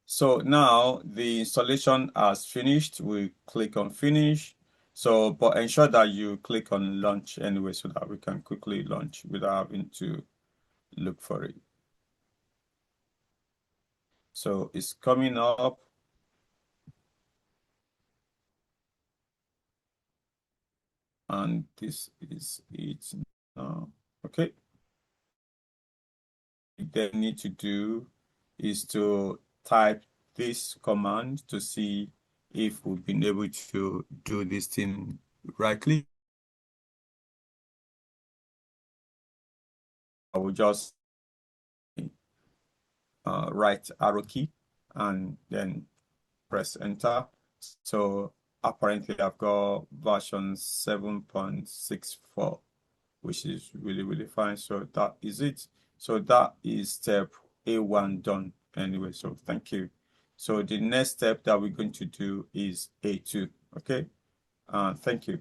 So now the installation has finished. We click on finish. So, but ensure that you click on launch anyway so that we can quickly launch without having to look for it. So it's coming up. And this is it now. Okay. What they need to do is to type this command to see if we've been able to do this thing rightly. I will just right arrow key and then press enter. So apparently I've got version 7.64, which is really fine. So that is it. So that is step A1 done anyway. So thank you. So the next step that we're going to do is A2. Okay. Thank you.